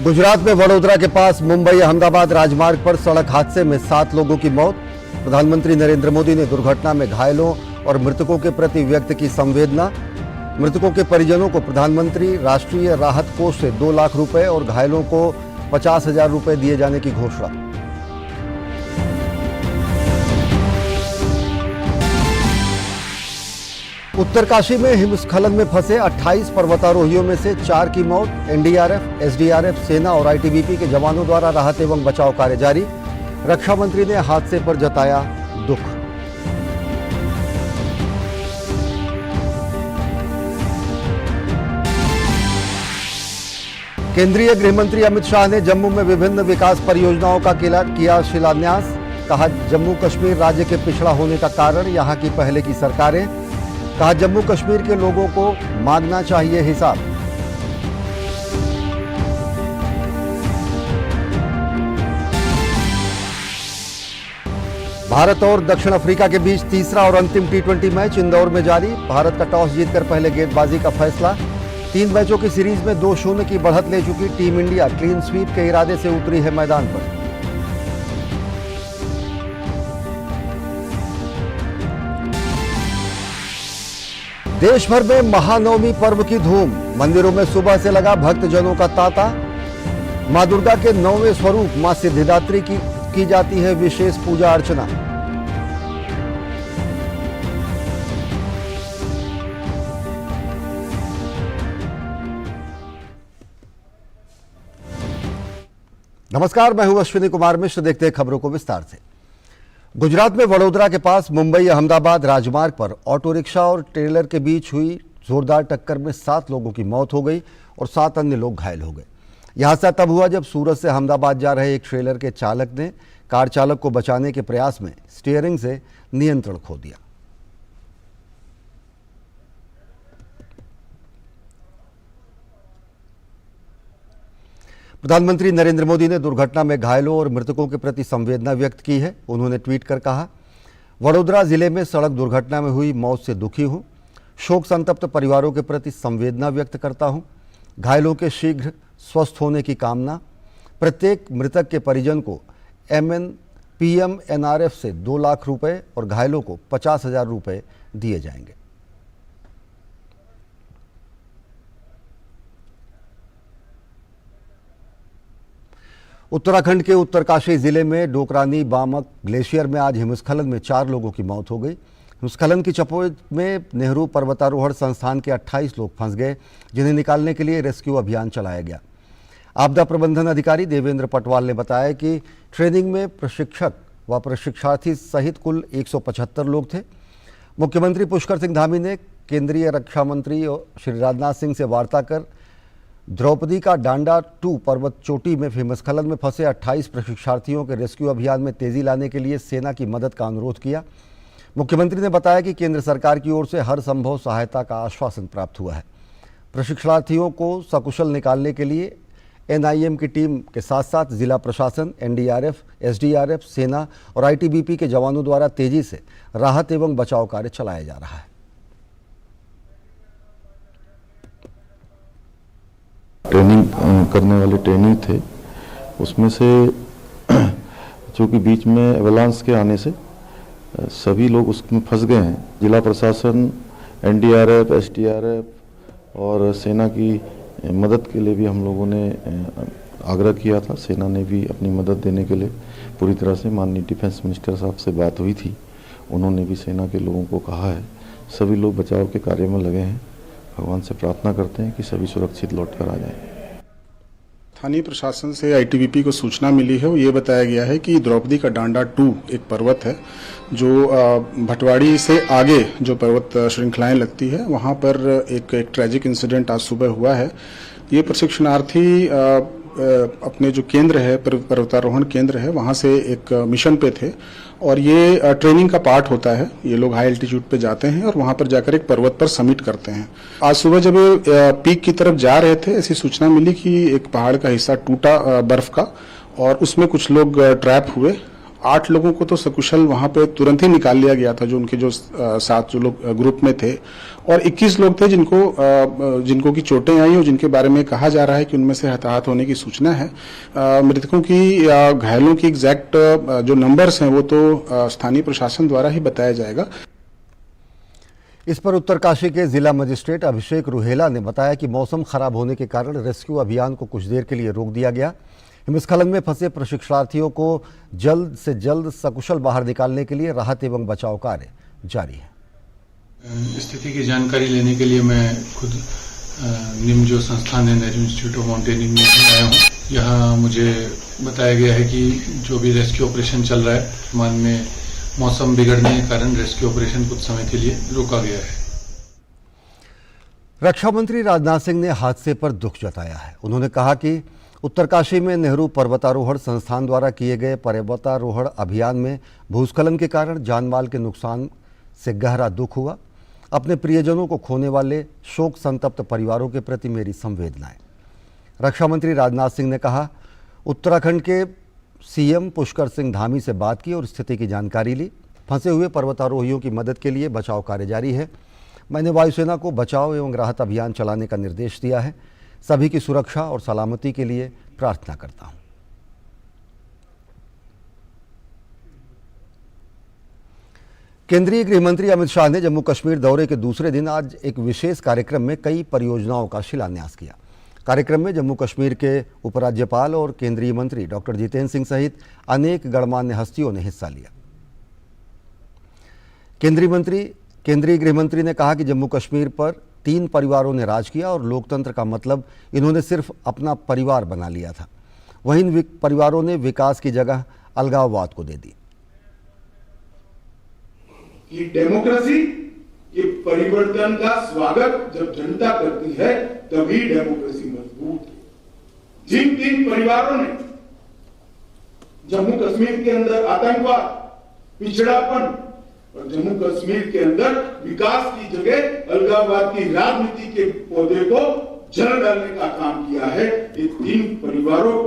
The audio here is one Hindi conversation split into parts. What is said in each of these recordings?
गुजरात में वडोदरा के पास मुंबई अहमदाबाद राजमार्ग पर सड़क हादसे में 7 लोगों की मौत। प्रधानमंत्री नरेंद्र मोदी ने दुर्घटना में घायलों और मृतकों के प्रति व्यक्त की संवेदना। मृतकों के परिजनों को प्रधानमंत्री राष्ट्रीय राहत कोष से 2 लाख रुपए और घायलों को 50,000 रुपए दिए जाने की घोषणा। उत्तरकाशी में हिमस्खलन में फंसे 28 पर्वतारोहियों में से 4 की मौत। एनडीआरएफ, एसडीआरएफ, सेना और आईटीबीपी के जवानों द्वारा राहत एवं बचाव कार्य जारी। रक्षा मंत्री ने हादसे पर जताया दुख। केंद्रीय गृह मंत्री अमित शाह ने जम्मू में विभिन्न विकास परियोजनाओं का किया शिलान्यास। कहा, जम्मू कश्मीर राज्य के पिछड़ा होने का कारण यहां की पहले की सरकारें। कहा, जम्मू कश्मीर के लोगों को मांगना चाहिए हिसाब। भारत और दक्षिण अफ्रीका के बीच तीसरा और अंतिम टी20 मैच इंदौर में जारी। भारत का टॉस जीतकर पहले गेंदबाजी का फैसला। 3 मैचों की सीरीज में 2-0 की बढ़त ले चुकी टीम इंडिया क्लीन स्वीप के इरादे से उतरी है मैदान पर। देश भर में महानवमी पर्व की धूम। मंदिरों में सुबह से लगा भक्तजनों का तांता। मां दुर्गा के 9वें स्वरूप मां सिद्धिदात्री की जाती है विशेष पूजा अर्चना। नमस्कार, मैं हूं अश्विनी कुमार मिश्र। देखते हैं खबरों को विस्तार से। गुजरात में वडोदरा के पास मुंबई अहमदाबाद राजमार्ग पर ऑटो रिक्शा और ट्रेलर के बीच हुई जोरदार टक्कर में 7 लोगों की मौत हो गई और 7 अन्य लोग घायल हो गए। यह हादसा तब हुआ जब सूरत से अहमदाबाद जा रहे एक ट्रेलर के चालक ने कार चालक को बचाने के प्रयास में स्टीयरिंग से नियंत्रण खो दिया। प्रधानमंत्री नरेंद्र मोदी ने दुर्घटना में घायलों और मृतकों के प्रति संवेदना व्यक्त की है। उन्होंने ट्वीट कर कहा, वडोदरा जिले में सड़क दुर्घटना में हुई मौत से दुखी हूं। शोक संतप्त परिवारों के प्रति संवेदना व्यक्त करता हूं। घायलों के शीघ्र स्वस्थ होने की कामना। प्रत्येक मृतक के परिजन को पीएमएनआरएफ से 2 लाख रुपए और घायलों को 50,000 रुपए दिए जाएंगे। उत्तराखंड के उत्तरकाशी जिले में डोकरानी बामक ग्लेशियर में आज हिमस्खलन में 4 लोगों की मौत हो गई। हिमस्खलन की चपेट में नेहरू पर्वतारोहण संस्थान के 28 लोग फंस गए, जिन्हें निकालने के लिए रेस्क्यू अभियान चलाया गया। आपदा प्रबंधन अधिकारी देवेंद्र पटवाल ने बताया कि ट्रेनिंग में प्रशिक्षक व प्रशिक्षार्थी सहित कुल 175 लोग थे। मुख्यमंत्री पुष्कर सिंह धामी ने केंद्रीय रक्षा मंत्री श्री राजनाथ सिंह से वार्ता कर द्रौपदी का डांडा 2 पर्वत चोटी में हिमस्खलन में फंसे 28 प्रशिक्षार्थियों के रेस्क्यू अभियान में तेजी लाने के लिए सेना की मदद का अनुरोध किया। मुख्यमंत्री ने बताया कि केंद्र सरकार की ओर से हर संभव सहायता का आश्वासन प्राप्त हुआ है। प्रशिक्षणार्थियों को सकुशल निकालने के लिए एनआईएम की टीम के साथ साथ जिला प्रशासन, एनडीआरएफ, एसडीआरएफ, सेना और आईटीबीपी के जवानों द्वारा तेजी से राहत एवं बचाव कार्य चलाया जा रहा है। ट्रेनिंग करने वाले ट्रेनिंग थे, उसमें से चूँकि बीच में एवलांस के आने से सभी लोग उसमें फंस गए हैं। जिला प्रशासन, एनडीआरएफ, एसडीआरएफ और सेना की मदद के लिए भी हम लोगों ने आग्रह किया था। सेना ने भी अपनी मदद देने के लिए पूरी तरह से, माननीय डिफेंस मिनिस्टर साहब से बात हुई थी, उन्होंने भी सेना के लोगों को कहा है। सभी लोग बचाव के कार्य में लगे हैं। भगवान से प्रार्थना करते हैं कि सभी सुरक्षित लौट कर आ जाएं। स्थानीय प्रशासन से आईटीबीपी को सूचना मिली है, वो ये बताया गया है कि द्रौपदी का डांडा 2 एक पर्वत है जो भटवाड़ी से आगे जो पर्वत श्रृंखलाएं लगती है, वहां पर एक ट्रैजिक इंसिडेंट आज सुबह हुआ है। ये प्रशिक्षणार्थी अपने जो केंद्र है, पर्वतारोहण केंद्र है, वहां से एक मिशन पे थे और ये ट्रेनिंग का पार्ट होता है। ये लोग हाई एल्टीट्यूड पे जाते हैं और वहां पर जाकर एक पर्वत पर समिट करते हैं। आज सुबह जब पीक की तरफ जा रहे थे, ऐसी सूचना मिली कि एक पहाड़ का हिस्सा टूटा बर्फ का, और उसमें कुछ लोग ट्रैप हुए 8 लोगों को तो सकुशल वहां पे तुरंत ही निकाल लिया गया था, जो उनके जो 7 जो लोग ग्रुप में थे, और 21 लोग थे जिनको की चोटें आई और जिनके बारे में कहा जा रहा है कि उनमें से हताहत होने की सूचना है। मृतकों की या घायलों की एग्जैक्ट जो नंबर्स हैं वो तो स्थानीय प्रशासन द्वारा ही बताया जाएगा। इस पर उत्तरकाशी के जिला मजिस्ट्रेट अभिषेक रुहेला ने बताया कि मौसम खराब होने के कारण रेस्क्यू अभियान को कुछ देर के लिए रोक दिया गया। हिमस्खलन में फंसे प्रशिक्षणार्थियों को जल्द से जल्द सकुशल बाहर निकालने के लिए राहत एवं बचाव कार्य जारी है। स्थिति की जानकारी लेने के लिए मैं खुद निम जो संस्थान है नेहरू इंस्टीट्यूट ऑफ माउंटेनिंग में आया हूँ। यहाँ मुझे बताया गया है कि जो भी रेस्क्यू ऑपरेशन चल रहा है, मान में मौसम बिगड़ने के कारण रेस्क्यू ऑपरेशन कुछ समय के लिए रोका गया है। रक्षा मंत्री राजनाथ सिंह ने हादसे पर दुख जताया है। उन्होंने कहा कि उत्तरकाशी में नेहरू पर्वतारोहण संस्थान द्वारा किए गए पर्वतारोहण अभियान में भूस्खलन के कारण जानमाल के नुकसान से गहरा दुख हुआ। अपने प्रियजनों को खोने वाले शोक संतप्त परिवारों के प्रति मेरी संवेदनाएं। रक्षा मंत्री राजनाथ सिंह ने कहा, उत्तराखंड के सीएम पुष्कर सिंह धामी से बात की और स्थिति की जानकारी ली। फंसे हुए पर्वतारोहियों की मदद के लिए बचाव कार्य जारी है। मैंने वायुसेना को बचाव एवं राहत अभियान चलाने का निर्देश दिया है। सभी की सुरक्षा और सलामती के लिए प्रार्थना करता हूं। केंद्रीय गृह मंत्री अमित शाह ने जम्मू कश्मीर दौरे के दूसरे दिन आज एक विशेष कार्यक्रम में कई परियोजनाओं का शिलान्यास किया। कार्यक्रम में जम्मू कश्मीर के उपराज्यपाल और केंद्रीय मंत्री डॉक्टर जितेंद्र सिंह सहित अनेक गणमान्य हस्तियों ने हिस्सा लिया। केंद्रीय गृह मंत्री ने कहा कि जम्मू कश्मीर पर 3 परिवारों ने राज किया और लोकतंत्र का मतलब इन्होंने सिर्फ अपना परिवार बना लिया था। वहीं इन परिवारों ने विकास की जगह अलगाववाद को दे दी। कि डेमोक्रेसी ये परिवर्तन का स्वागत जब जनता करती है तभी डेमोक्रेसी मजबूत है। जिन 3 परिवारों ने जम्मू कश्मीर के अंदर आतंकवाद, पिछड़ापन और जम्मू कश्मीर के अंदर विकास की जगह अलगाववाद की राजनीति के पौधे को जड़ डालने का काम किया है, ये 3 परिवारों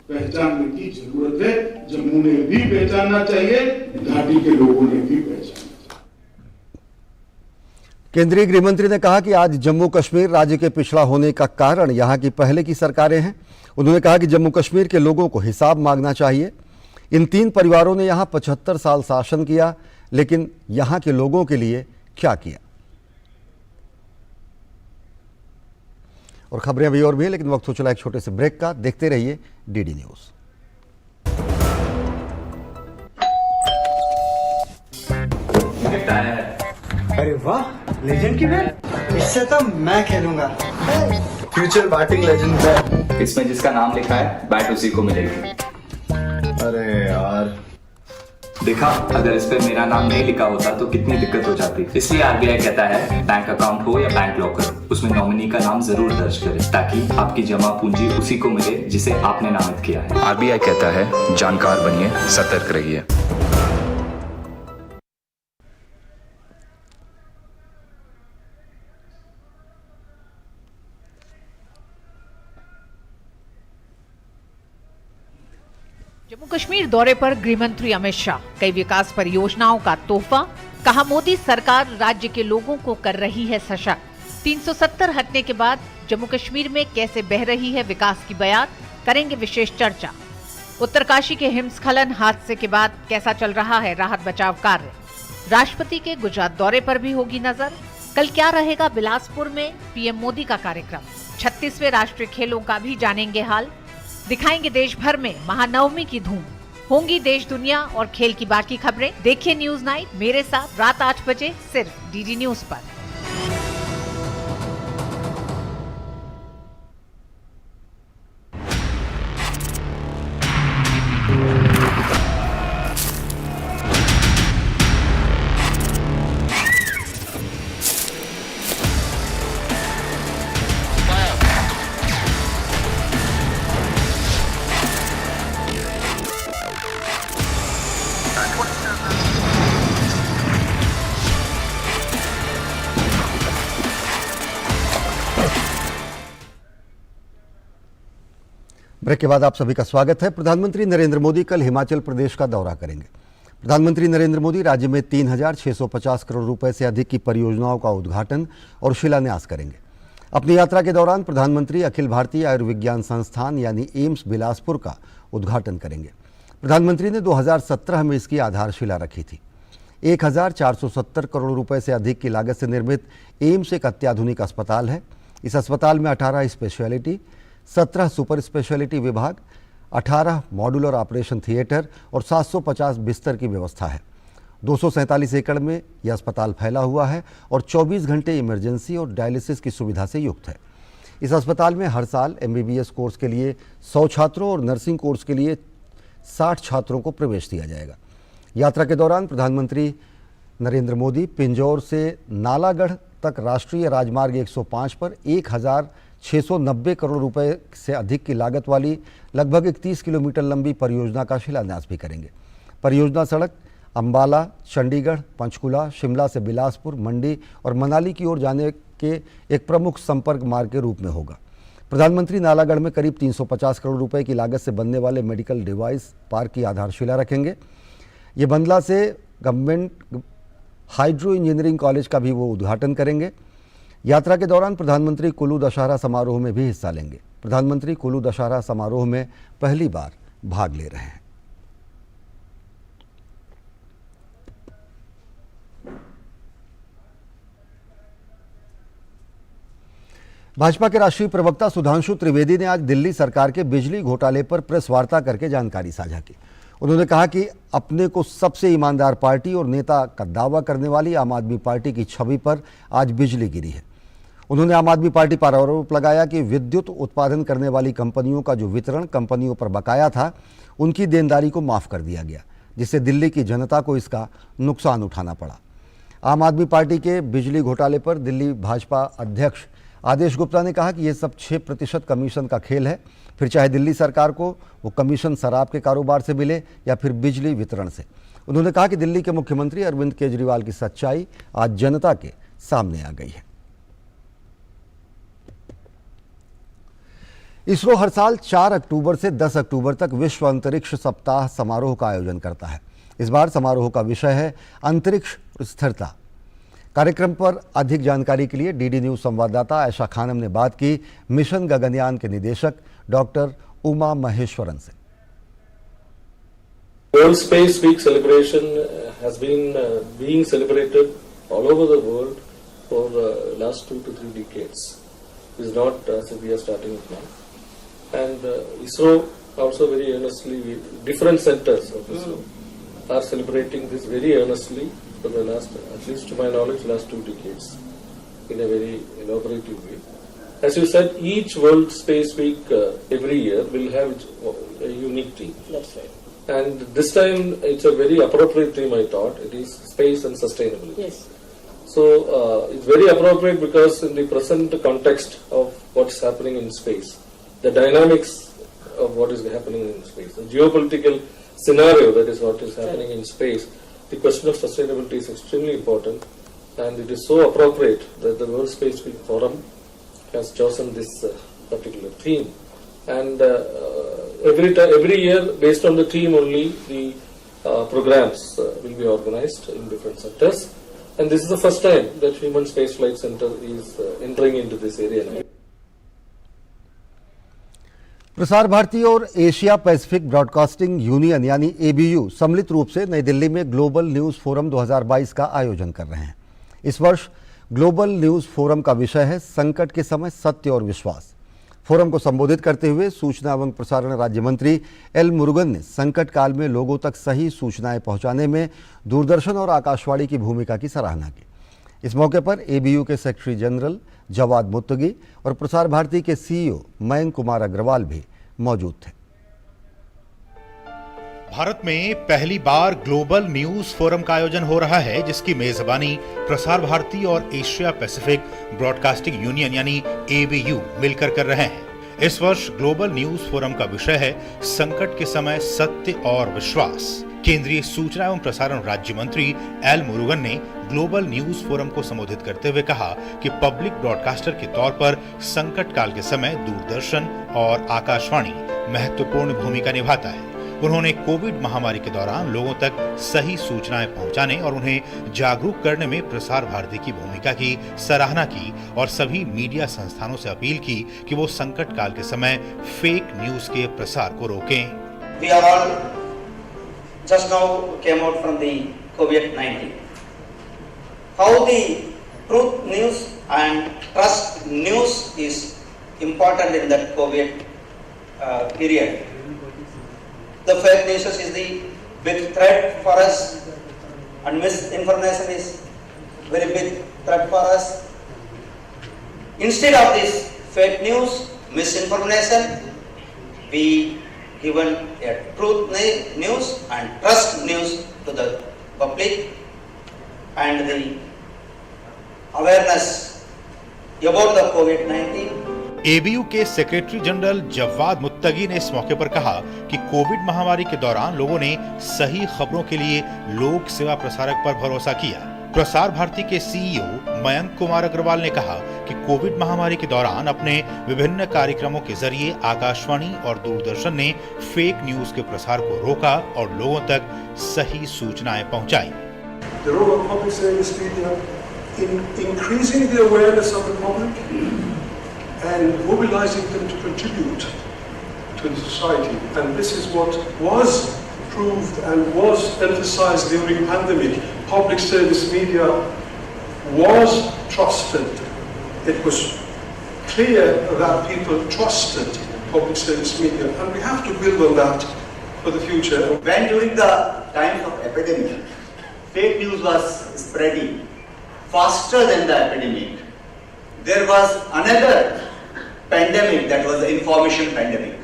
पहचानने की जरूरत है। जम्मू ने भी पहचानना चाहिए, घाटी के लोगों ने भी पहचानना चाहिए। केंद्रीय गृह मंत्री ने कहा कि आज जम्मू कश्मीर राज्य के पिछड़ा होने का कारण यहां की पहले की सरकारें हैं। उन्होंने कहा कि जम्मू कश्मीर के लोगों को हिसाब मांगना चाहिए। इन 3 परिवारों ने यहां 75 साल शासन किया, लेकिन यहां के लोगों के लिए क्या किया। और खबरें अभी और भी हैं, लेकिन वक्त हो चला एक छोटे से ब्रेक का। देखते रहिए डीडी न्यूज। अरे वाह, लेजेंड की बैट, इससे तो मैं खेलूंगा। Future batting legend bat. इसमें जिसका नाम लिखा है बैट उसी को मिलेगी। अरे यार, देखा, अगर इस पे मेरा नाम नहीं लिखा होता तो कितनी दिक्कत हो जाती। इसलिए आरबीआई कहता है बैंक अकाउंट हो या बैंक लॉकर, उसमें नॉमिनी का नाम जरूर दर्ज करें ताकि आपकी जमा पूंजी उसी को मिले जिसे आपने नामित किया है। आरबीआई कहता है जानकार बनिए, सतर्क रहिए। जम्मू कश्मीर दौरे पर गृह मंत्री अमित शाह, कई विकास परियोजनाओं का तोहफा, कहा मोदी सरकार राज्य के लोगों को कर रही है सशक्त। 370 हटने के बाद जम्मू कश्मीर में कैसे बह रही है विकास की बयान, करेंगे विशेष चर्चा। उत्तरकाशी के हिमस्खलन हादसे के बाद कैसा चल रहा है राहत बचाव कार्य। राष्ट्रपति के गुजरात दौरे पर भी होगी नजर। कल क्या रहेगा बिलासपुर में पीएम मोदी का कार्यक्रम। 36वें राष्ट्रीय खेलों का भी जानेंगे हाल। दिखाएंगे देश भर में महानवमी की धूम। होंगी देश दुनिया और खेल की बाकी खबरें। देखिए न्यूज नाइट मेरे साथ रात 8 बजे सिर्फ डीडी न्यूज पर। ब्रेक के बाद आप सभी का स्वागत है। प्रधानमंत्री नरेंद्र मोदी कल हिमाचल प्रदेश का दौरा करेंगे। प्रधानमंत्री नरेंद्र मोदी राज्य में 3,650 करोड़ रुपए से अधिक की परियोजनाओं का उद्घाटन और शिलान्यास करेंगे। अपनी यात्रा के दौरान प्रधानमंत्री अखिल भारतीय आयुर्विज्ञान संस्थान यानी एम्स बिलासपुर का उद्घाटन करेंगे। प्रधानमंत्री ने 2017 में इसकी आधारशिला रखी थी। 1,470 करोड़ रुपए से अधिक की लागत से निर्मित एम्स एक अत्याधुनिक अस्पताल है। इस अस्पताल में 18 स्पेशलिटी, 17 सुपर स्पेशलिटी विभाग, 18 मॉड्यूलर ऑपरेशन थिएटर और 750 बिस्तर की व्यवस्था है। 247 एकड़ में यह अस्पताल फैला हुआ है और 24 घंटे इमरजेंसी और डायलिसिस की सुविधा से युक्त है। इस अस्पताल में हर साल MBBS कोर्स के लिए 100 छात्रों और नर्सिंग कोर्स के लिए 60 छात्रों को प्रवेश दिया जाएगा। यात्रा के दौरान प्रधानमंत्री नरेंद्र मोदी पिंजौर से नालागढ़ तक राष्ट्रीय राजमार्ग 105 पर 1,690 करोड़ रुपए से अधिक की लागत वाली लगभग 31 किलोमीटर लंबी परियोजना का शिलान्यास भी करेंगे। परियोजना सड़क अंबाला, चंडीगढ़, पंचकुला, शिमला से बिलासपुर, मंडी और मनाली की ओर जाने के एक प्रमुख संपर्क मार्ग के रूप में होगा। प्रधानमंत्री नालागढ़ में करीब 350 करोड़ रुपए की लागत से बनने वाले मेडिकल डिवाइस पार्क की आधारशिला रखेंगे। ये बंदला से गवर्नमेंट हाइड्रो इंजीनियरिंग कॉलेज का भी वो उद्घाटन करेंगे। यात्रा के दौरान प्रधानमंत्री कुल्लू दशहरा समारोह में भी हिस्सा लेंगे। प्रधानमंत्री कुल्लू दशहरा समारोह में पहली बार भाग ले रहे हैं। भाजपा के राष्ट्रीय प्रवक्ता सुधांशु त्रिवेदी ने आज दिल्ली सरकार के बिजली घोटाले पर प्रेस वार्ता करके जानकारी साझा की। उन्होंने कहा कि अपने को सबसे ईमानदार पार्टी और नेता का दावा करने वाली आम आदमी पार्टी की छवि पर आज बिजली गिरी है। उन्होंने आम आदमी पार्टी पर आरोप लगाया कि विद्युत उत्पादन करने वाली कंपनियों का जो वितरण कंपनियों पर बकाया था, उनकी देनदारी को माफ कर दिया गया, जिससे दिल्ली की जनता को इसका नुकसान उठाना पड़ा। आम आदमी पार्टी के बिजली घोटाले पर दिल्ली भाजपा अध्यक्ष आदेश गुप्ता ने कहा कि यह सब 6% कमीशन का खेल है। फिर चाहे दिल्ली सरकार को वो कमीशन शराब के कारोबार से मिले या फिर बिजली वितरण से। उन्होंने कहा कि दिल्ली के मुख्यमंत्री अरविंद केजरीवाल की सच्चाई आज जनता के सामने आ गई है। इसरो हर साल 4 अक्टूबर से 10 अक्टूबर तक विश्व अंतरिक्ष सप्ताह समारोह का आयोजन करता है। इस बार समारोह का विषय है अंतरिक्ष स्थिरता। कार्यक्रम पर अधिक जानकारी के लिए डीडी न्यूज संवाददाता आयशा खानम ने बात की मिशन गगनयान के निदेशक डॉक्टर उमा महेश्वरन से। World Space Week celebration has been being celebrated all over the world for last 2 to 3 decades. It's not as if we are starting it now. And ISRO also very earnestly, different centers of ISRO are celebrating this very earnestly for the last, at least to my knowledge, last 2 decades in a very elaborative way. As you said, each World Space Week every year will have a unique theme. That's right. And this time it's a very appropriate theme, I thought. It is space and sustainability. Yes. So it's very appropriate because in the present context of what's happening in space, the dynamics of what is happening in space, the geopolitical scenario that is what is happening in space, the question of sustainability is extremely important, and it is so appropriate that the World Space Week Forum has chosen this particular theme. And every year, based on the theme only, the programs will be organized in different sectors. And this is the first time that Human Spaceflight Center is entering into this area now. Prasar Bharati और एशिया पैसिफिक ब्रॉडकास्टिंग यूनियन यानी ABU सम्मिलित रूप से नई दिल्ली में ग्लोबल न्यूज़ फोरम 2022 का आयोजन कर रहे हैं। इस वर्ष ग्लोबल न्यूज़ फोरम का विषय है संकट के समय सत्य और विश्वास। फोरम को संबोधित करते हुए सूचना एवं प्रसारण राज्य मंत्री एल मुरुगन ने संकट काल में लोगों तक सही सूचनाएं पहुंचाने में दूरदर्शन और आकाशवाणी की भूमिका की सराहना की। इस मौके पर ABU के सेक्रेटरी जनरल जवाद मुत्तगी और प्रसार भारती के CEO मयंक कुमार अग्रवाल भी मौजूद थे। भारत में पहली बार ग्लोबल न्यूज फोरम का आयोजन हो रहा है, जिसकी मेजबानी प्रसार भारती और एशिया पैसिफिक ब्रॉडकास्टिंग यूनियन यानी ABU मिलकर कर रहे हैं। इस वर्ष ग्लोबल न्यूज फोरम का विषय है संकट के समय सत्य और विश्वास। केंद्रीय सूचना एवं प्रसारण राज्य मंत्री एल मुरुगन ने ग्लोबल न्यूज फोरम को संबोधित करते हुए कहा कि पब्लिक ब्रॉडकास्टर के तौर पर संकट काल के समय दूरदर्शन और आकाशवाणी महत्वपूर्ण भूमिका निभाता है। उन्होंने कोविड महामारी के दौरान लोगों तक सही सूचनाएं पहुंचाने और उन्हें जागरूक करने में प्रसार भारती की भूमिका की सराहना की और सभी मीडिया संस्थानों से अपील की कि वो संकट काल के समय फेक न्यूज के प्रसार को रोकें। We are all just now came out from the COVID-19. How the truth news and trust news is important in that COVID period. The fake news is the big threat for us, and misinformation is very big threat for us. Instead of this fake news, misinformation, we given a truth news and trust news to the public, and the awareness about the COVID-19. ABU के सेक्रेटरी जनरल जवाद मुत्तगी ने इस मौके पर कहा कि कोविड महामारी के दौरान लोगों ने सही खबरों के लिए लोक सेवा प्रसारक पर भरोसा किया। प्रसार भारती के सीईओ मयंक कुमार अग्रवाल ने कहा कि कोविड महामारी के दौरान अपने विभिन्न कार्यक्रमों के जरिए आकाशवाणी और दूरदर्शन ने फेक न्यूज के प्रसार को रोका और लोगों तक सही सूचनाएं पहुंचाई। The role of public service media in increasing the awareness of the public and mobilizing them to contribute to the society. And this is what was proved and was emphasized during pandemic. Public service media was trusted. It was clear that people trusted public service media, and we have to build on that for the future. When during the times of epidemic, fake news was spreading faster than the epidemic, there was another pandemic, that was the information pandemic.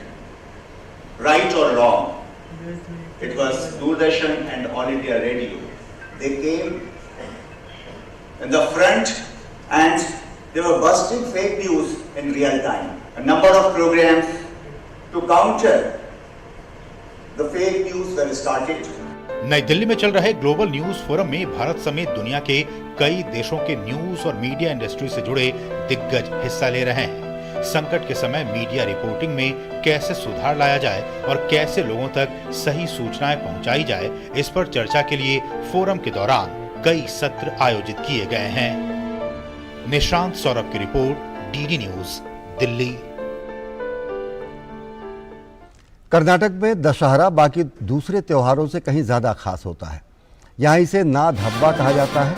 Right or wrong, it was Doordarshan and All India Radio. They came in the front and they were busting fake news in real time. A number of programs to counter the fake news were started. नई दिल्ली में चल रहे ग्लोबल न्यूज फोरम में भारत समेत दुनिया के कई देशों के न्यूज और मीडिया इंडस्ट्री से जुड़े दिग्गज हिस्सा ले रहे हैं। संकट के समय मीडिया रिपोर्टिंग में कैसे सुधार लाया जाए और कैसे लोगों तक सही सूचनाएं पहुंचाई जाए, इस पर चर्चा के लिए फोरम के दौरान कई सत्र आयोजित किए गए हैं। निशांत सौरभ की report, DD news, Delhi. Karnataka में दशहरा बाकी दूसरे त्योहारों से कहीं ज्यादा खास होता है। यहाँ इसे नाद हब्बा कहा जाता है।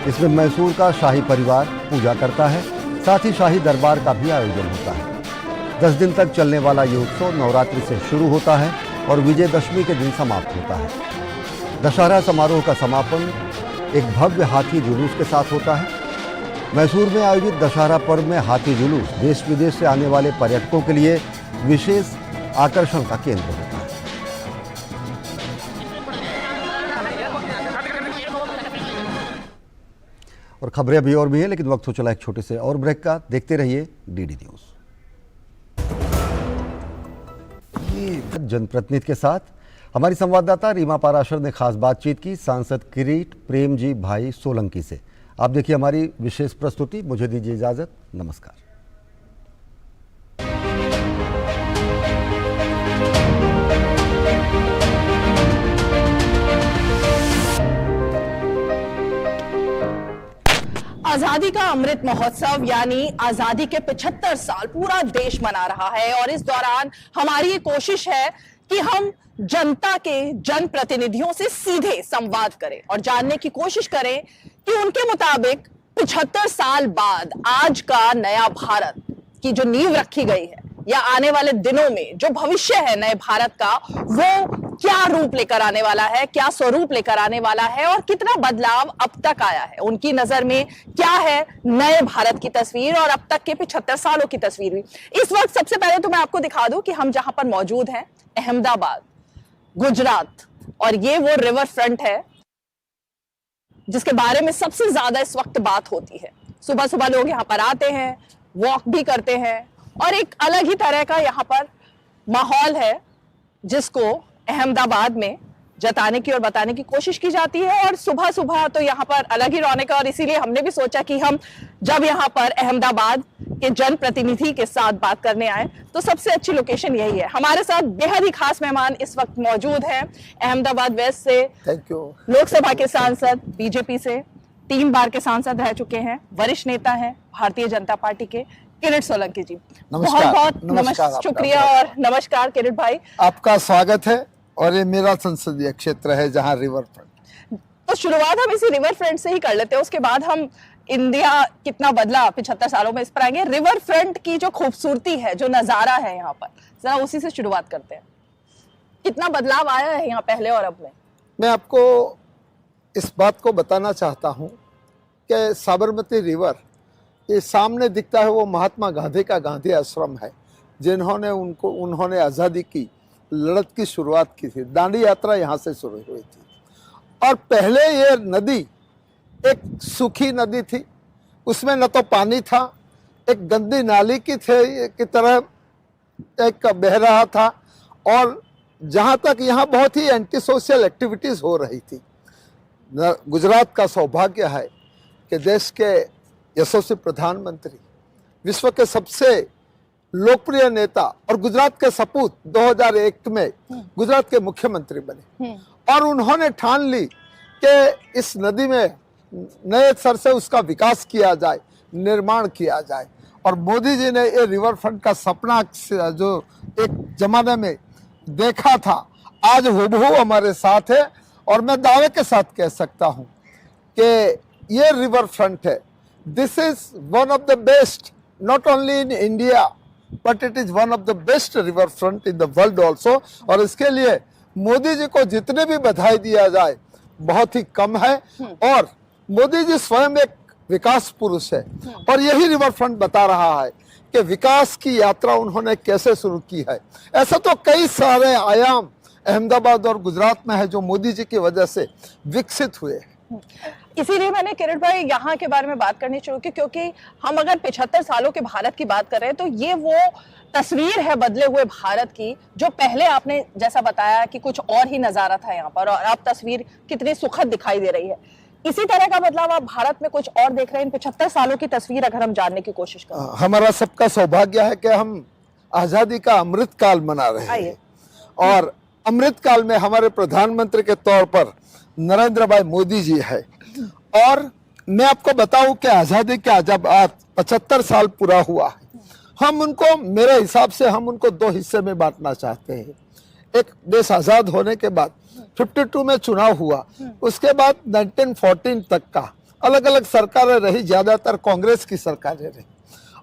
इसमें मैसूर का शाही परिवार पूजा करता है, साथ ही शाही दरबार का भी आयोजन होता है। 10 दिन तक चलने वाला ये उत्सव नवरात्रि से शुरू होता है और विजयदशमी के दिन समाप्त होता है। दशहरा समारोह का समापन एक भव्य हाथी जुलूस के साथ होता है। मैसूर में आयोजित दशहरा पर्व में हाथी जुलूस देश विदेश से आने वाले पर्यटकों के लिए विशेष आकर्षण का केंद्र होता है। और खबरें अभी और भी हैं, लेकिन वक्त हो चला एक छोटे से और ब्रेक का। देखते रहिए डीडी न्यूज। जनप्रतिनिधि के साथ हमारी संवाददाता रीमा पाराशर ने खास बातचीत की सांसद किरीट प्रेमजी भाई सोलंकी से। आप देखिए हमारी विशेष प्रस्तुति। मुझे दीजिए इजाजत, नमस्कार। आजादी का अमृत महोत्सव यानी आजादी के 75 साल पूरा देश मना रहा है और इस दौरान हमारी ये कोशिश है कि हम जनता के जनप्रतिनिधियों से सीधे संवाद करें और जानने की कोशिश करें कि उनके मुताबिक 75 साल बाद आज का नया भारत की जो नींव रखी गई है या आने वाले दिनों में जो भविष्य है नए भारत का, वो क्या रूप लेकर आने वाला है, क्या स्वरूप लेकर आने वाला है और कितना बदलाव अब तक आया है। उनकी नजर में क्या है नए भारत की तस्वीर और अब तक के 75 सालों की तस्वीर भी। इस वक्त सबसे पहले तो मैं आपको दिखा दूं कि हम जहां पर मौजूद हैं अहमदाबाद, गुजरात, और ये वो रिवर फ्रंट है जिसके बारे में सबसे ज्यादा इस वक्त बात होती है। सुबह सुबह लोग यहाँ पर आते हैं, वॉक भी करते हैं और एक अलग ही तरह का यहाँ पर माहौल है जिसको अहमदाबाद में जताने की और बताने की कोशिश की जाती है। और सुबह सुबह तो यहाँ पर अलग ही रौनक है और इसीलिए हमने भी सोचा कि हम जब यहाँ पर अहमदाबाद के जनप्रतिनिधि के साथ बात करने आए तो सबसे अच्छी लोकेशन यही है। हमारे साथ बेहद ही खास मेहमान इस वक्त मौजूद हैं अहमदाबाद वेस्ट से, थैंक यू, लोकसभा के सांसद, बीजेपी से 3 बार के सांसद रह चुके हैं, वरिष्ठ नेता हैं भारतीय जनता पार्टी के, किरीट सोलंकी जी। बहुत बहुत नमस्कार, शुक्रिया और नमस्कार किरीट भाई, आपका स्वागत है। और ये मेरा संसदीय क्षेत्र है जहाँ रिवर फ्रंट। तो शुरुआत हम इसी रिवर फ्रंट से ही कर लेते हैं, उसके बाद हम इंडिया कितना बदला 75 सालों में इस पर आएंगे। रिवर फ्रंट की जो खूबसूरती है, जो नजारा है यहाँ पर, जरा उसी से शुरुआत करते हैं। कितना बदलाव आया है यहाँ पहले और अब में? मैं आपको इस बात को बताना चाहता हूँ कि साबरमती रिवर, ये सामने दिखता है वो महात्मा गांधी का गांधी आश्रम है, उन्होंने आज़ादी की लड़त की शुरुआत की थी। दांडी यात्रा यहाँ से शुरू हुई थी और पहले ये नदी एक सूखी नदी थी, उसमें न तो पानी था, एक गंदी नाली की तरह एक बह रहा था। और जहाँ तक यहाँ बहुत ही एंटी सोशल एक्टिविटीज़ हो रही थी। गुजरात का सौभाग्य है कि देश के यशस्वी प्रधानमंत्री, विश्व के सबसे लोकप्रिय नेता और गुजरात के सपूत 2001 में गुजरात के मुख्यमंत्री बने और उन्होंने ठान ली कि इस नदी में नए सर से उसका विकास किया जाए, निर्माण किया जाए। और मोदी जी ने ये रिवर फ्रंट का सपना जो एक जमाने में देखा था, आज हूबहू हमारे साथ है। और मैं दावे के साथ कह सकता हूँ कि ये रिवर फ्रंट है, this is one of the best, not only in India but it is one of the best river front in the world also. और इसके लिए मोदी जी को जितने भी बधाई दिया जाए बहुत ही कम है। और मोदी जी स्वयं एक विकास पुरुष है और यही रिवर फ्रंट बता रहा है कि विकास की यात्रा उन्होंने कैसे शुरू की है। ऐसा तो कई सारे आयाम अहमदाबाद और गुजरात में है जो मोदी जी की वजह से विकसित हुए हैं। इसीलिए मैंने किरीट भाई यहाँ के बारे में बात करनी शुरू की, क्योंकि हम अगर 75 सालों के भारत की बात कर रहे हैं तो ये वो तस्वीर है बदले हुए भारत की, जो पहले आपने जैसा बताया कि कुछ और ही नजारा था यहाँ पर, और अब तस्वीर कितनी सुखद दिखाई दे रही है। इसी तरह का बदलाव आप भारत में कुछ और देख रहे हैं इन 75 सालों की तस्वीर अगर हम जानने की कोशिश करें? हमारा सबका सौभाग्य है कि हम आजादी का अमृत काल मना रहे हैं और अमृत काल में हमारे प्रधानमंत्री के तौर पर नरेंद्र भाई मोदी जी है। और मैं आपको बताऊं कि आजादी का जब आज 75 साल पूरा हुआ है, हम उनको, मेरे हिसाब से हम उनको 2 हिस्से में बांटना चाहते हैं। एक, देश आजाद होने के बाद 52 में चुनाव हुआ, उसके बाद 1914 तक का अलग अलग सरकारें रही, ज्यादातर कांग्रेस की सरकारें रही।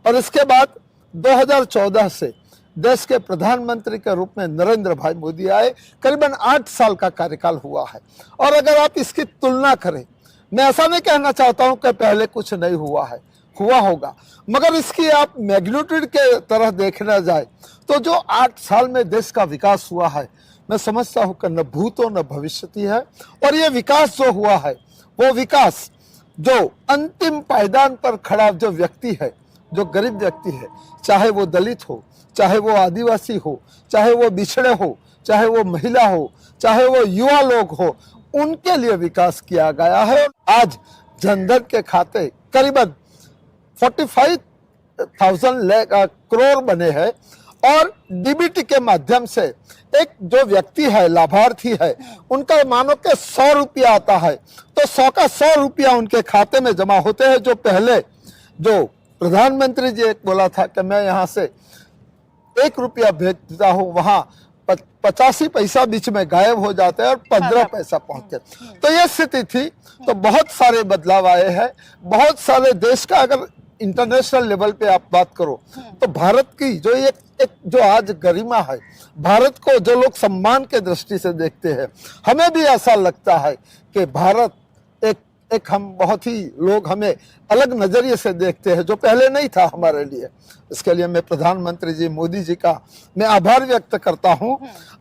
और इसके बाद 2014 से देश के प्रधानमंत्री के रूप में नरेंद्र भाई मोदी आए, करीबन 8 साल का कार्यकाल हुआ है। और अगर आप इसकी तुलना करें, मैं ऐसा नहीं कहना चाहता हूं कि पहले कुछ नहीं हुआ है, हुआ होगा, मगर इसकी आप मैग्नीट्यूड के तरह देखना जाए तो जो 8 साल में देश का विकास हुआ है, मैं समझता हूं कि न भूतो न भविष्यति है। और ये विकास जो हुआ है, वो विकास जो अंतिम पायदान पर खड़ा जो व्यक्ति है, जो गरीब व्यक्ति है, चाहे वो दलित हो, चाहे वो आदिवासी हो, चाहे वो बिछड़े हो, चाहे वो महिला हो, चाहे वो युवा लोग हो, उनके लिए विकास किया गया है। आज जनधन के खाते करीबन 45,000 करोड़ बने हैं और डीबीटी के माध्यम से एक जो व्यक्ति है, लाभार्थी है, उनका मानो के 100 रुपया आता है तो 100 का 100 रुपया उनके खाते में जमा होते हैं। जो पहले जो प्रधानमंत्री जी एक बोला था कि मैं यहाँ से 1 रुपया भेजता हूँ, वहाँ 85 पैसा बीच में गायब हो जाते हैं और 15 पैसा पहुंचते। तो ये स्थिति थी। तो बहुत सारे बदलाव आए हैं, बहुत सारे देश का, अगर इंटरनेशनल लेवल पे आप बात करो तो भारत की जो एक जो आज गरिमा है, भारत को जो लोग सम्मान के दृष्टि से देखते हैं, हमें भी ऐसा लगता है कि भारत एक हम बहुत ही लोग हमें अलग नजरिए से देखते हैं, जो पहले नहीं था हमारे लिए। इसके लिए मैं प्रधानमंत्री जी मोदी जी का मैं आभार व्यक्त करता हूं।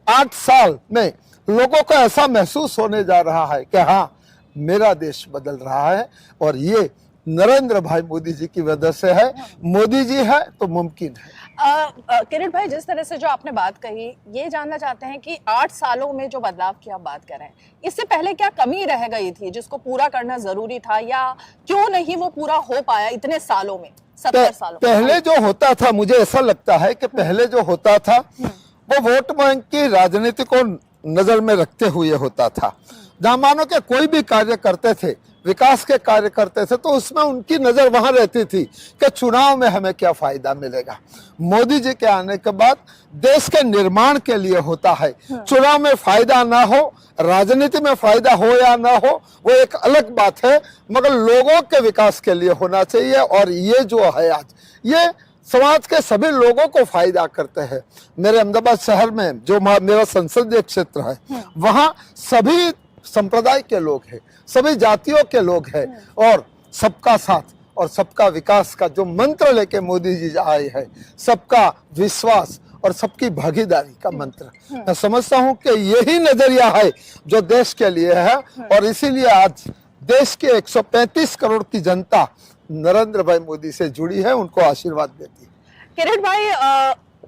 8 साल में लोगों को ऐसा महसूस होने जा रहा है कि हाँ, मेरा देश बदल रहा है और ये नरेंद्र भाई मोदी जी की वजह से है। मोदी जी है तो मुमकिन है। किरीट भाई, जिस तरह से जो आपने बात कही, ये जानना चाहते हैं कि 8 सालों में जो बदलाव की आप बात कर रहे हैं, इससे पहले क्या कमी रह गई थी जिसको पूरा करना जरूरी था, या क्यों नहीं वो पूरा हो पाया इतने सालों में, 70 सालों में? पहले जो होता था, मुझे ऐसा लगता है कि पहले जो होता था वो वोट बैंक की राजनीति को नजर में रखते हुए होता था। जहां मानो कि कोई भी कार्य करते थे, विकास के कार्य करते थे, तो उसमें उनकी नजर वहां रहती थी कि चुनाव में हमें क्या फायदा मिलेगा। मोदी जी के आने के बाद देश के निर्माण के लिए होता है। चुनाव में फायदा ना हो, राजनीति में फायदा हो या ना हो, वो एक अलग बात है, मगर लोगों के विकास के लिए होना चाहिए। और ये जो है आज, ये समाज के सभी लोगों को फायदा करते हैं। मेरे अहमदाबाद शहर में जो मेरा संसदीय क्षेत्र है, वहां सभी संप्रदाय के लोग हैं, सभी जातियों के लोग हैं, और सबका साथ और सबका विकास का जो मंत्र लेके मोदी जी आए हैं, सबका विश्वास और सबकी भागीदारी का मंत्र, मैं समझता हूं कि यही नजरिया है जो देश के लिए है। और इसीलिए आज देश के 135 करोड़ की जनता नरेंद्र भाई मोदी से जुड़ी है, उनको आशीर्वाद देती है। किरीट भाई,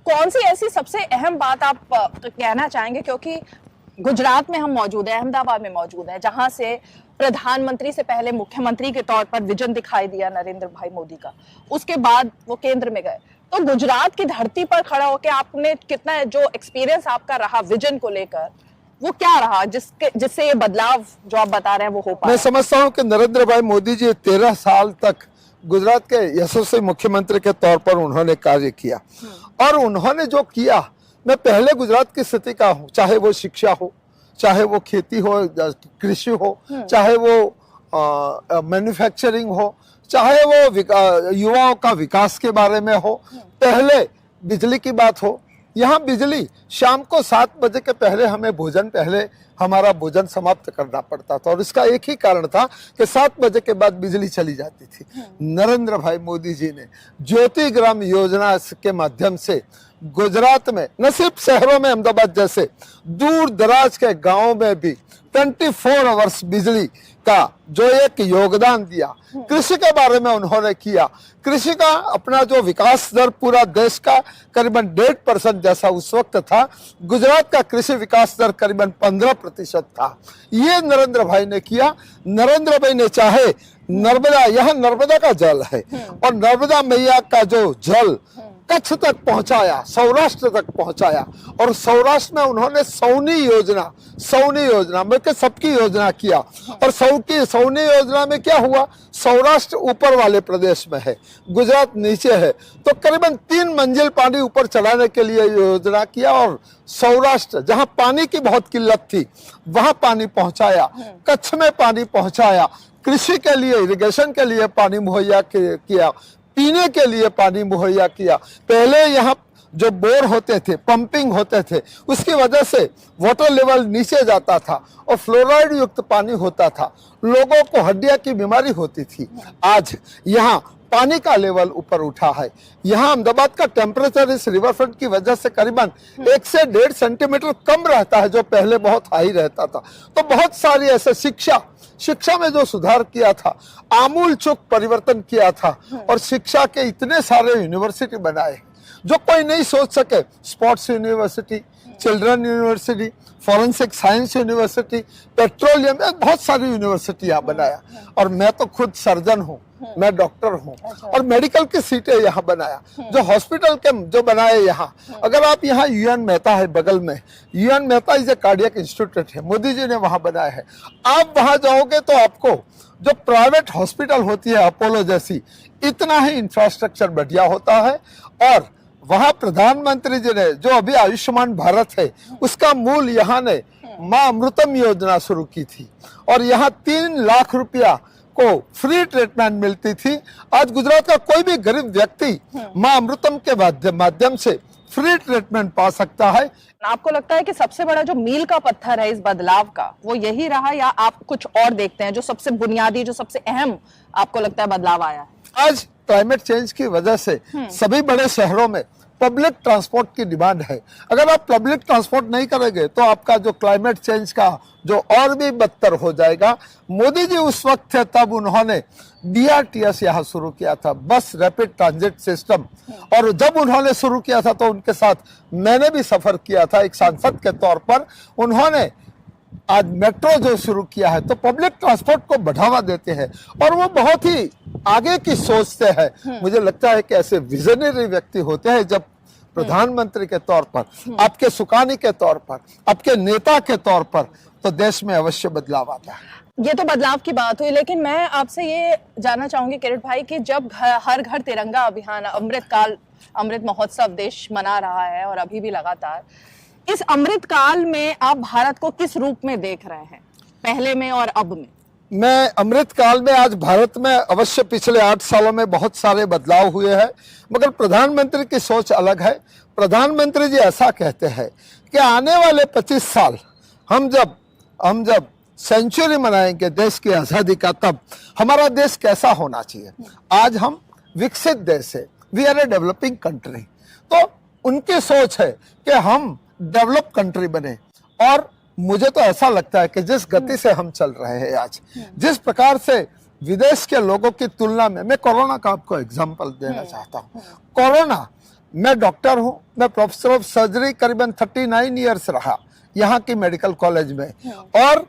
कौन सी ऐसी सबसे अहम बात आप कहना चाहेंगे, क्योंकि गुजरात में हम मौजूद हैं, अहमदाबाद में मौजूद हैं, जहां से प्रधानमंत्री से पहले मुख्यमंत्री के तौर पर विजन दिखाई दिया नरेंद्र भाई मोदी का, उसके बाद वो केंद्र में गए। तो गुजरात की धरती पर खड़ा होकर आपने कितना जो एक्सपीरियंस आपका रहा विजन को लेकर, वो क्या रहा जिससे ये बदलाव जो आप बता रहे हैं वो हो पाया? मैं समझता हूं कि नरेंद्र भाई मोदी जी 13 साल तक गुजरात के यशस्वी मुख्यमंत्री के तौर पर उन्होंने कार्य किया, और उन्होंने जो किया, मैं पहले गुजरात की स्थिति का हूँ, चाहे वो शिक्षा हो, चाहे वो खेती हो, कृषि हो, चाहे वो मैन्युफैक्चरिंग हो, चाहे वो युवाओं का विकास के बारे में हो, पहले बिजली की बात हो। यहाँ बिजली शाम को 7 बजे के पहले हमारा भोजन समाप्त करना पड़ता था, और इसका एक ही कारण था कि 7 बजे के बाद बिजली चली जाती थी। नरेंद्र भाई मोदी जी ने ज्योति ग्राम योजना के माध्यम से गुजरात में, न सिर्फ शहरों में अहमदाबाद जैसे, दूर दराज के गांवों में भी 24 आवर्स बिजली का जो एक योगदान दिया, कृषि के बारे में उन्होंने किया। कृषि का अपना जो विकास दर पूरा देश का करीबन 1.5% जैसा उस वक्त था, गुजरात का कृषि विकास दर करीबन 15% था। ये नरेंद्र भाई ने किया। नरेंद्र भाई ने चाहे नर्मदा, यहाँ नर्मदा का जल है, और नर्मदा मैया का जो जल कच्छ तक पहुंचाया, सौराष्ट्र तक पहुंचाया, और सौराष्ट्र में उन्होंने सौनी योजना में के सबकी योजना किया। और सौनी योजना में क्या हुआ, सौराष्ट्र ऊपर वाले प्रदेश में है, गुजरात नीचे है, तो करीबन 3 मंजिल पानी ऊपर चढ़ाने के लिए योजना किया, और सौराष्ट्र जहां पानी की बहुत किल्लत थी वहां पानी पहुंचाया, कच्छ में पानी पहुंचाया, कृषि के लिए, इरिगेशन के लिए पानी मुहैया किया, पीने के लिए पानी मुहैया किया। पहले यहाँ जो बोर होते थे, पंपिंग होते थे, उसकी वजह से वाटर लेवल नीचे जाता था और फ्लोराइड युक्त पानी होता था, लोगों को हड्डियां की बीमारी होती थी। आज यहाँ पानी का लेवल ऊपर उठा है। यहाँ अहमदाबाद का टेम्परेचर इस रिवर फ्रंट की वजह से करीबन 1 से 1.5 सेंटीमीटर कम रहता है, जो पहले बहुत हाई रहता था। तो बहुत सारी ऐसे शिक्षा में जो सुधार किया था, आमूल चूक परिवर्तन किया था, और शिक्षा के इतने सारे यूनिवर्सिटी बनाए जो कोई नहीं सोच सके। Sports university, children university, forensic science university, petroleum, बहुत सारी यूनिवर्सिटियां बनाया। और मैं तो खुद सर्जन हूँ, मैं डॉक्टर हूँ, और मेडिकल की सीटें यहाँ बनाया। जो हॉस्पिटल के जो बनाए यहाँ, अगर आप यहाँ UN मेहता है बगल में, UN Mehta is a cardiac institute है, मोदी जी ने वहाँ बनाया है। आप वहाँ जाओगे तो आपको जो प्राइवेट हॉस्पिटल होती है अपोलो जैसी, इतना ही इंफ्रास्ट्रक्चर बढ़िया होता है। और वहाँ प्रधानमंत्री जी ने जो अभी आयुष्मान भारत है, उसका मूल यहाँ ने माँ अमृतम योजना शुरू की थी, और यहाँ 3 लाख रुपया को फ्री ट्रीटमेंट मिलती थी। आज गुजरात का कोई भी गरीब व्यक्ति माँ अमृतम के माध्यम से फ्री ट्रीटमेंट पा सकता है। आपको लगता है कि सबसे बड़ा जो मील का पत्थर है इस बदलाव का, वो यही रहा, या आप कुछ और देखते हैं जो सबसे बुनियादी, जो सबसे अहम आपको लगता है बदलाव आया है? आज क्लाइमेट चेंज की वजह से सभी बड़े शहरों में पब्लिक ट्रांसपोर्ट की डिमांड है। अगर आप पब्लिक ट्रांसपोर्ट नहीं करेंगे तो आपका जो क्लाइमेट चेंज का जो और भी बदतर हो जाएगा। मोदी जी उस वक्त थे तब उन्होंने BRTS यहाँ शुरू किया था, बस रैपिड ट्रांजिट सिस्टम, और जब उन्होंने शुरू किया था तो उनके साथ मैंने भी सफर किया था एक सांसद के तौर पर। उन्होंने आज मेट्रो जो शुरू किया है तो पब्लिक ट्रांसपोर्ट को बढ़ावा देते हैं और वो बहुत ही आगे की सोचते हैं। मुझे लगता है कि ऐसे विजनरी व्यक्ति होते हैं जब प्रधानमंत्री के तौर पर, आपके सुकानी के तौर पर, आपके नेता के तौर पर, तो देश में अवश्य बदलाव आता है। ये तो बदलाव की बात हुई, लेकिन मैं आपसे ये जानना चाहूंगी किरीट भाई कि जब हर घर तिरंगा अभियान, अमृत महोत्सव देश मना रहा है और अभी भी लगातार, इस अमृत काल में आप भारत को किस रूप में देख रहे हैं, पहले में और अब में? मैं अमृत काल में आज भारत में अवश्य पिछले 8 सालों में बहुत सारे बदलाव हुए हैं, मगर प्रधानमंत्री की सोच अलग है। प्रधानमंत्री जी ऐसा कहते हैं कि आने वाले 25 साल हम जब सेंचुरी मनाएंगे देश की आजादी का, तब हमारा देश कैसा होना चाहिए। आज हम विकसित देश है, we are a developing country, तो उनकी सोच है कि हम डेवलप कंट्री बने। और मुझे तो ऐसा लगता है कि जिस गति से हम चल रहे हैं आज, जिस प्रकार से विदेश के लोगों की तुलना में, मैं कोरोना का आपको एग्जांपल देना चाहता हूँ। कोरोना, मैं डॉक्टर हूँ, मैं प्रोफेसर ऑफ सर्जरी करीबन 39 ईयर्स रहा यहाँ की मेडिकल कॉलेज में, और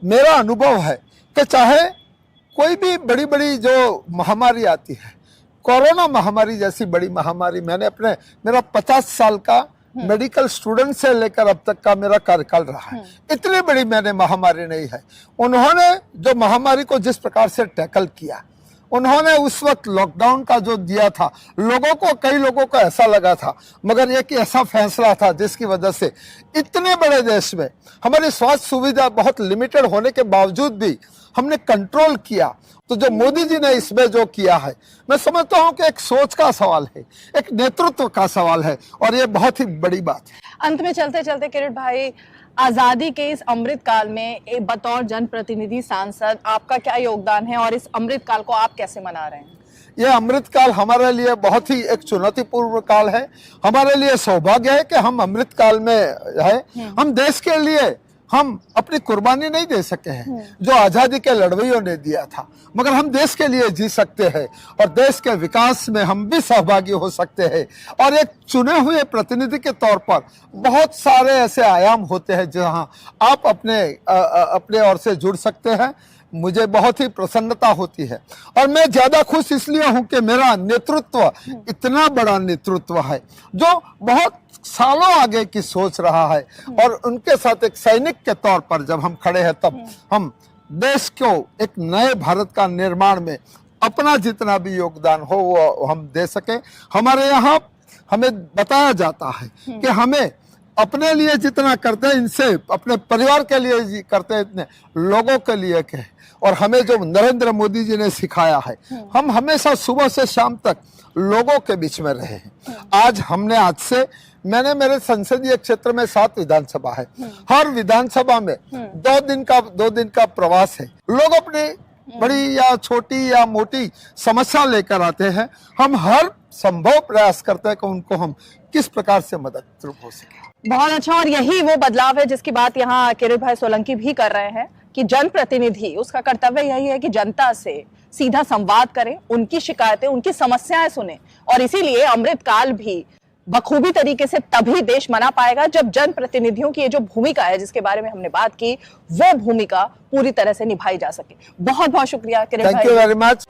मेरा अनुभव है कि चाहे कोई भी बड़ी बड़ी जो महामारी आती है, कोरोना महामारी जैसी बड़ी महामारी मेरा 50 साल का मेडिकल स्टूडेंट से लेकर अब तक का मेरा कार्यकाल रहा है, इतनी बड़ी मैंने महामारी नहीं है। उन्होंने जो महामारी को जिस प्रकार से टैकल किया, उन्होंने उस वक्त लॉकडाउन का जो दिया था, कई लोगों को ऐसा लगा था, मगर ये कि ऐसा फैसला था जिसकी वजह से इतने बड़े देश में हमारी स्वास्थ्य सुविधा बहुत लिमिटेड होने के बावजूद भी हमने कंट्रोल किया। तो जो मोदी जी ने इसमें जो किया है, मैं समझता हूं कि एक सोच का सवाल है, एक नेतृत्व का सवाल है, और ये बहुत ही बड़ी बात है। अंत में चलते चलते किरीट भाई, आजादी के इस अमृत काल में बतौर जनप्रतिनिधि सांसद आपका क्या योगदान है और इस अमृत काल को आप कैसे मना रहे हैं? ये अमृत काल हमारे लिए बहुत ही एक चुनौतीपूर्ण काल है। हमारे लिए सौभाग्य है कि हम अमृत काल में है। हम देश के लिए हम अपनी कुर्बानी नहीं दे सके हैं जो आजादी के लड़वैयों ने दिया था, मगर हम देश के लिए जी सकते हैं और देश के विकास में हम भी सहभागी हो सकते हैं। और एक चुने हुए प्रतिनिधि के तौर पर बहुत सारे ऐसे आयाम होते हैं जहां आप अपने ओर से जुड़ सकते हैं। मुझे बहुत ही प्रसन्नता होती है और मैं ज्यादा खुश इसलिए हूं कि मेरा नेतृत्व इतना बड़ा नेतृत्व है जो बहुत सालों आगे की सोच रहा है, और उनके साथ एक सैनिक के तौर पर जब हम खड़े हैं तब हम देश को एक नए भारत का निर्माण में अपना जितना भी योगदान हो वो हम दे सके। हमारे यहाँ हमें बताया जाता है कि हमें अपने लिए जितना करते हैं, इनसे अपने परिवार के लिए करते हैं, इतने लोगों के लिए के। और हमें जो नरेंद्र मोदी जी ने सिखाया है, हम हमेशा सुबह से शाम तक लोगों के बीच में रहे हैं। आज से मैंने मेरे संसदीय क्षेत्र में 7 विधानसभा है, हर विधानसभा में 2 दिन का प्रवास है। लोग अपनी बड़ी या छोटी या मोटी समस्या लेकर आते हैं, हम हर संभव प्रयास करते हैं कि उनको हम किस प्रकार से मदद हो सके। बहुत अच्छा, और यही वो बदलाव है जिसकी बात यहाँ किरीट भाई सोलंकी भी कर रहे हैं कि जनप्रतिनिधि, उसका कर्तव्य यही है कि जनता से सीधा संवाद करें, उनकी शिकायतें, उनकी समस्याएं सुने, और इसीलिए अमृत काल भी बखूबी तरीके से तभी देश मना पाएगा जब जनप्रतिनिधियों की ये जो भूमिका है जिसके बारे में हमने बात की, वो भूमिका पूरी तरह से निभाई जा सके। बहुत बहुत शुक्रिया किरीट भाई। Thank you very much.